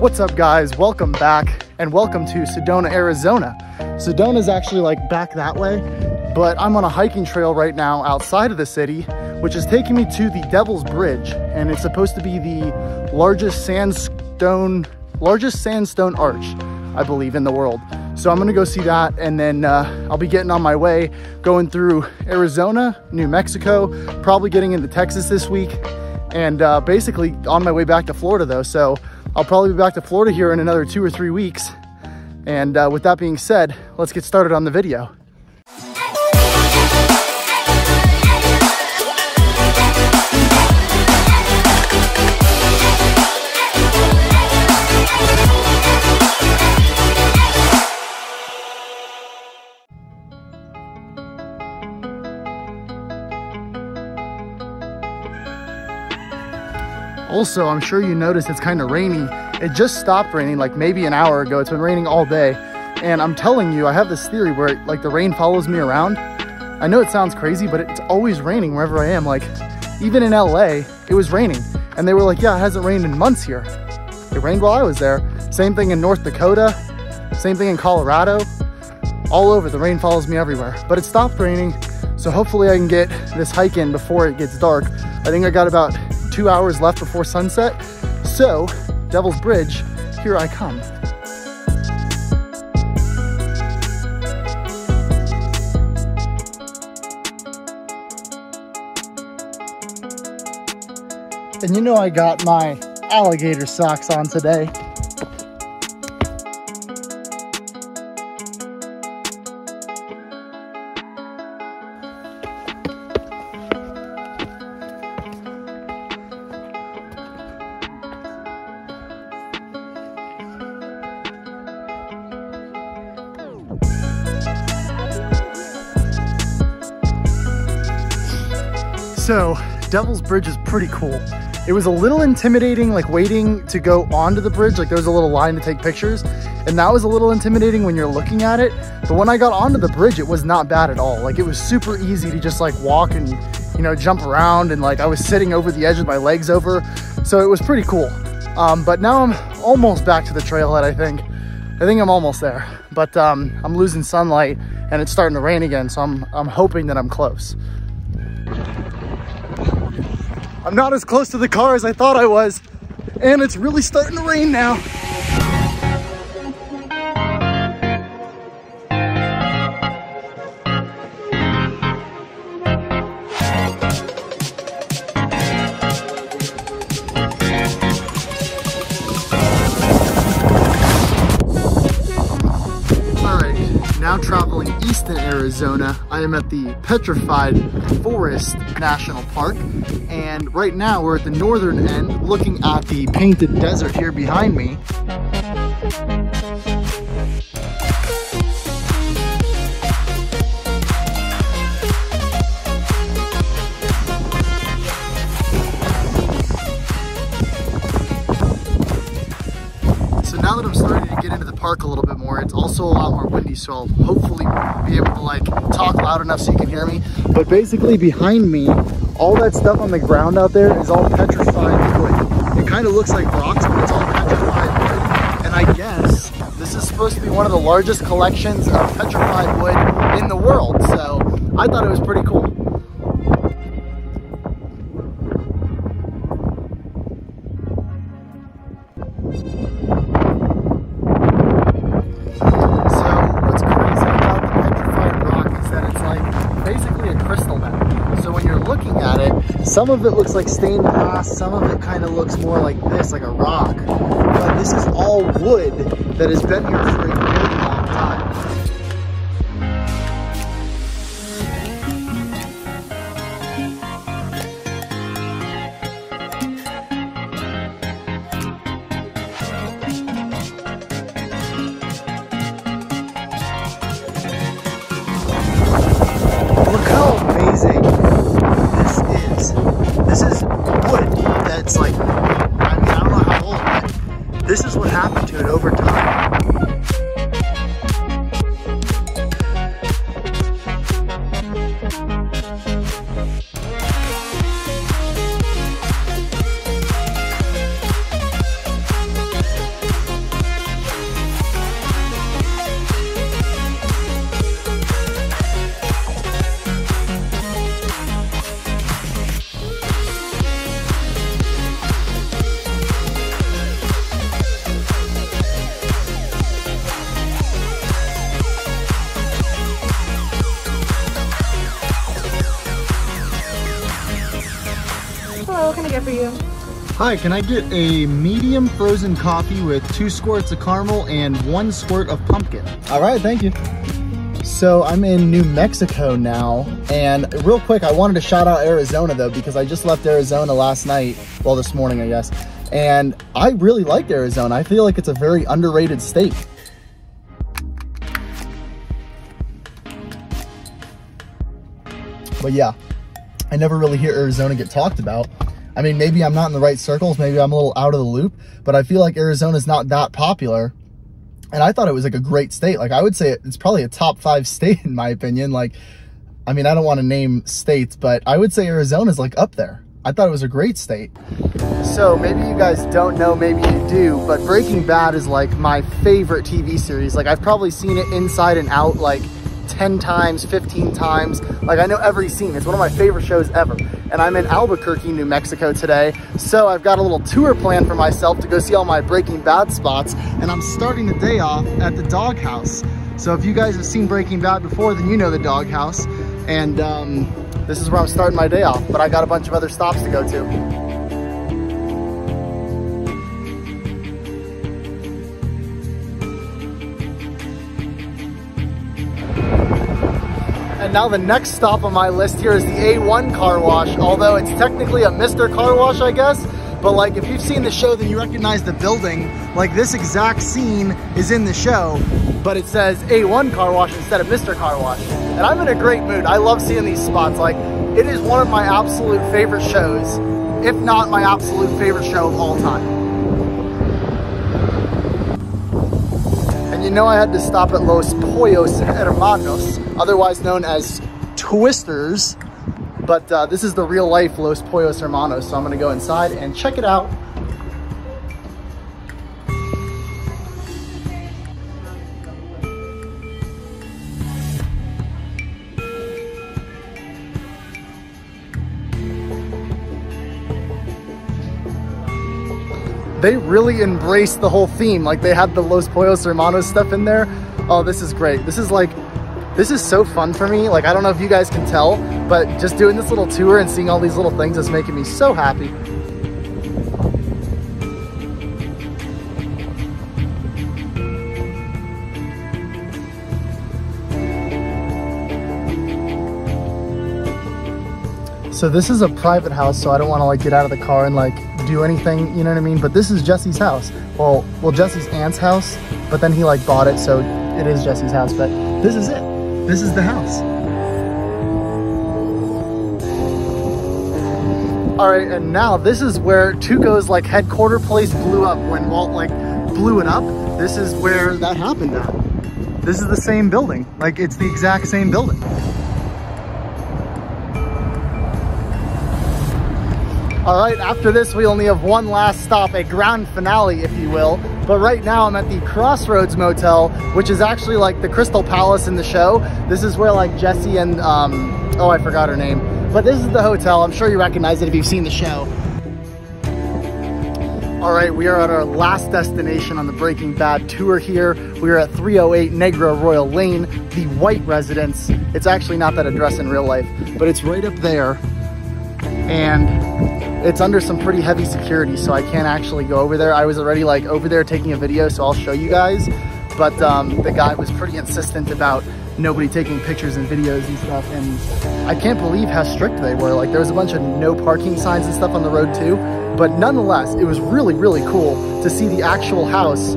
What's up guys, welcome back and welcome to Sedona, Arizona. Sedona is actually like back that way, but I'm on a hiking trail right now outside of the city, which is taking me to the Devil's Bridge, and it's supposed to be the largest sandstone arch, I believe, in the world. So I'm gonna go see that, and then I'll be getting on my way, going through Arizona, New Mexico, probably getting into Texas this week, and basically on my way back to Florida though. So I'll probably be back to Florida here in another 2 or 3 weeks. And with that being said, let's get started on the video. Also, I'm sure you noticed it's kind of rainy. It just stopped raining like maybe an hour ago. It's been raining all day. And I'm telling you, I have this theory where like the rain follows me around. I know it sounds crazy, but it's always raining wherever I am. Like even in LA, it was raining. And they were like, yeah, it hasn't rained in months here. It rained while I was there. Same thing in North Dakota, same thing in Colorado. All over, the rain follows me everywhere. But it stopped raining, so hopefully I can get this hike in before it gets dark. I think I got about 2 hours left before sunset. So, Devil's Bridge, here I come. And you know I got my alligator socks on today. So, Devil's Bridge is pretty cool. It was a little intimidating, like waiting to go onto the bridge. Like there was a little line to take pictures, and that was a little intimidating when you're looking at it. But when I got onto the bridge, it was not bad at all. Like it was super easy to just like walk and, you know, jump around, and like I was sitting over the edge with my legs over. So it was pretty cool. But now I'm almost back to the trailhead, I think. I think I'm almost there, but I'm losing sunlight and it's starting to rain again. So I'm hoping that I'm close. I'm not as close to the car as I thought I was, and it's really starting to rain now. Now traveling east in Arizona, I am at the Petrified Forest National Park, and right now we're at the northern end looking at the Painted Desert here behind me. So now that I'm starting to get into the park a little bit more, it's also a lot more windy, so I'll hopefully be able to like talk loud enough so you can hear me. But basically behind me, all that stuff on the ground out there is all petrified wood. It kind of looks like rocks, but it's all petrified wood. And I guess this is supposed to be one of the largest collections of petrified wood in the world. So I thought it was pretty cool. Some of it looks like stained glass, some of it kind of looks more like this, like a rock. But this is all wood that has been here for a very long time. Look how amazing this is. This is wood that's like, I mean, I don't know how old, but this is what happened to it over time. can I get for you? Hi, can I get a medium frozen coffee with 2 squirts of caramel and 1 squirt of pumpkin? All right, thank you. So I'm in New Mexico now, and real quick, I wanted to shout out Arizona though, because I just left Arizona last night, well, this morning, I guess, and I really liked Arizona. I feel like it's a very underrated state. But yeah, I never really hear Arizona get talked about. I mean, maybe I'm not in the right circles, maybe I'm a little out of the loop, but I feel like Arizona's not that popular. And I thought it was like a great state. Like I would say it's probably a top 5 state in my opinion. Like, I mean, I don't want to name states, but I would say Arizona's like up there. I thought it was a great state. So maybe you guys don't know, maybe you do, but Breaking Bad is like my favorite TV series. Like I've probably seen it inside and out like 10 times, 15 times. Like I know every scene. It's one of my favorite shows ever. And I'm in Albuquerque, New Mexico today. So I've got a little tour planned for myself to go see all my Breaking Bad spots. And I'm starting the day off at the Doghouse. So if you guys have seen Breaking Bad before, then you know the Doghouse. And this is where I'm starting my day off. But I got a bunch of other stops to go to. And now the next stop on my list here is the A1 car wash, although it's technically a Mr. Car Wash, I guess. But like, if you've seen the show, then you recognize the building. Like this exact scene is in the show, but it says A1 Car Wash instead of Mr. Car Wash. And I'm in a great mood. I love seeing these spots. Like, it is one of my absolute favorite shows, if not my absolute favorite show of all time. And you know I had to stop at Los Pollos Hermanos, otherwise known as Twisters, but this is the real life Los Pollos Hermanos, so I'm gonna go inside and check it out. They really embraced the whole theme. Like they had the Los Pollos Hermanos stuff in there. Oh, this is great. This is so fun for me. Like, I don't know if you guys can tell, but just doing this little tour and seeing all these little things is making me so happy. So this is a private house, so I don't want to like get out of the car and like do anything, you know what I mean? But this is Jesse's house. Well, Jesse's aunt's house, but then he like bought it, so it is Jesse's house, but this is it. This is the house. All right, and now this is where Tuco's like headquarter place blew up. When Walt like blew it up, this is where that happened at. This is the same building. Like it's the exact same building. All right, after this, we only have one last stop, a grand finale, if you will. But right now I'm at the Crossroads Motel, which is actually like the Crystal Palace in the show. This is where like Jesse and, oh, I forgot her name. But this is the hotel. I'm sure you recognize it if you've seen the show. All right, we are at our last destination on the Breaking Bad tour here. We are at 308 Negra Royal Lane, the White Residence. It's actually not that address in real life, but it's right up there. And it's under some pretty heavy security, so I can't actually go over there. I was already like over there taking a video, so I'll show you guys. But the guy was pretty insistent about nobody taking pictures and videos and stuff. And I can't believe how strict they were. Like there was a bunch of no parking signs and stuff on the road too. But nonetheless, it was really, really cool to see the actual house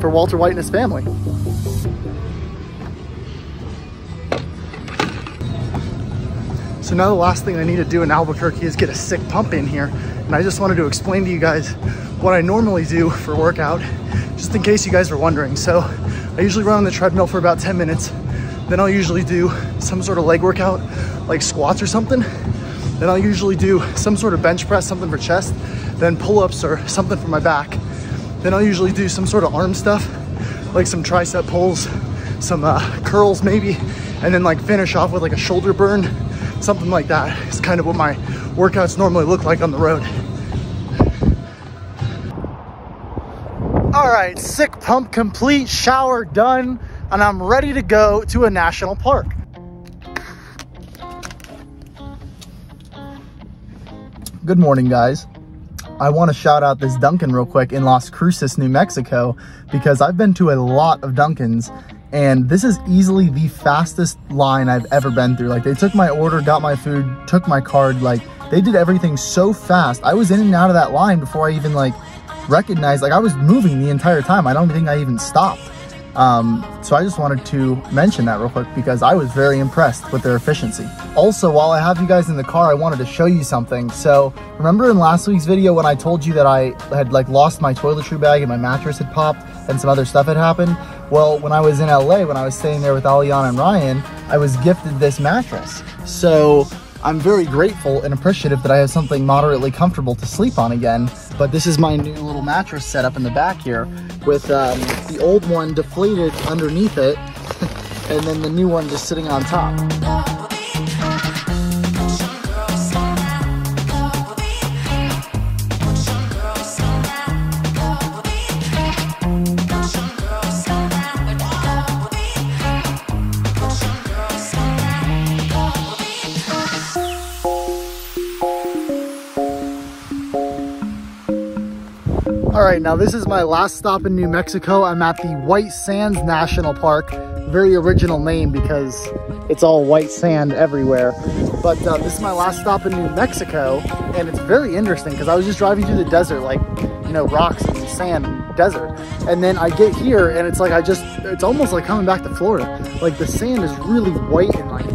for Walter White and his family. So now the last thing I need to do in Albuquerque is get a sick pump in here. And I just wanted to explain to you guys what I normally do for workout, just in case you guys are wondering. So I usually run on the treadmill for about 10 minutes. Then I'll usually do some sort of leg workout, like squats or something. Then I'll usually do some sort of bench press, something for chest, then pull-ups or something for my back. Then I'll usually do some sort of arm stuff, like some tricep pulls, some curls maybe, and then like finish off with like a shoulder burn. Something like that is kind of what my workouts normally look like on the road. All right, sick pump complete, shower done, and I'm ready to go to a national park. Good morning, guys. I want to shout out this Dunkin' real quick in Las Cruces, New Mexico, because I've been to a lot of Dunkins, and this is easily the fastest line I've ever been through. Like, they took my order, got my food, took my card, like, they did everything so fast. I was in and out of that line before I even, like, recognized, like, I was moving the entire time. I don't think I even stopped. So I just wanted to mention that real quick because I was very impressed with their efficiency. Also, while I have you guys in the car, I wanted to show you something. So remember in last week's video when I told you that I had like lost my toiletry bag and my mattress had popped and some other stuff had happened? Well, when I was in LA, when I was staying there with Aliana and Ryan, I was gifted this mattress. So I'm very grateful and appreciative that I have something moderately comfortable to sleep on again. But this is my new little mattress setup in the back here with the old one deflated underneath it and then the new one just sitting on top. All right, now this is my last stop in New Mexico. I'm at the White Sands National Park. Very original name because it's all white sand everywhere. But this is my last stop in New Mexico, and it's very interesting because I was just driving through the desert, like, you know, rocks and sand and desert. And then I get here and it's like it's almost like coming back to Florida. Like the sand is really white and like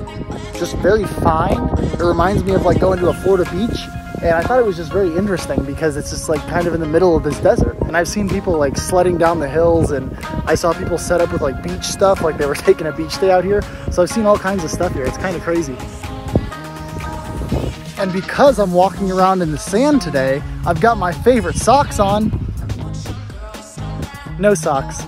just very fine. It reminds me of like going to a Florida beach. And I thought it was just very interesting because it's just like kind of in the middle of this desert. And I've seen people like sledding down the hills, and I saw people set up with like beach stuff, like they were taking a beach day out here. So I've seen all kinds of stuff here. It's kind of crazy. And because I'm walking around in the sand today, I've got my favorite socks on. No socks.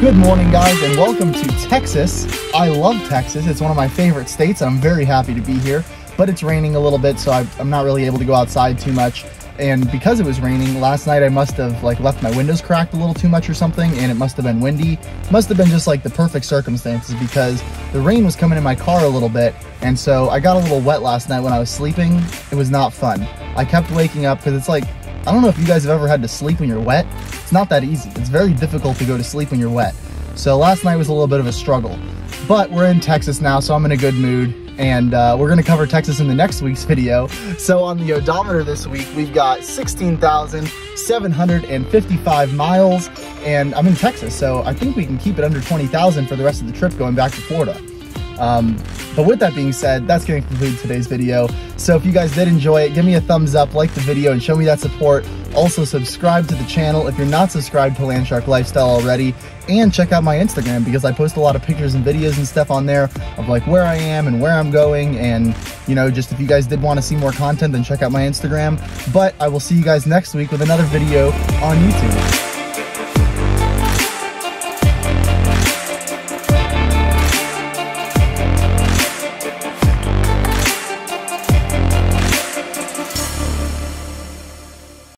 Good morning, guys, and welcome to Texas. I love Texas. It's one of my favorite states, and I'm very happy to be here. But it's raining a little bit, so I'm not really able to go outside too much. And because it was raining, last night I must have like left my windows cracked a little too much or something, and it must have been windy. Must have been just like the perfect circumstances because the rain was coming in my car a little bit, and so I got a little wet last night when I was sleeping. It was not fun. I kept waking up because it's like, I don't know if you guys have ever had to sleep when you're wet. It's not that easy. It's very difficult to go to sleep when you're wet. So last night was a little bit of a struggle. But we're in Texas now, so I'm in a good mood. And we're going to cover Texas in the next week's video. So on the odometer this week, we've got 16,755 miles. And I'm in Texas, so I think we can keep it under 20,000 for the rest of the trip going back to Florida. But with that being said, that's going to conclude today's video. So if you guys did enjoy it, give me a thumbs up, like the video, and show me that support. Also subscribe to the channel if you're not subscribed to Landshark Lifestyle already, and check out my Instagram because I post a lot of pictures and videos and stuff on there of like where I am and where I'm going, and you know, just if you guys did want to see more content, then check out my Instagram. But I will see you guys next week with another video on YouTube.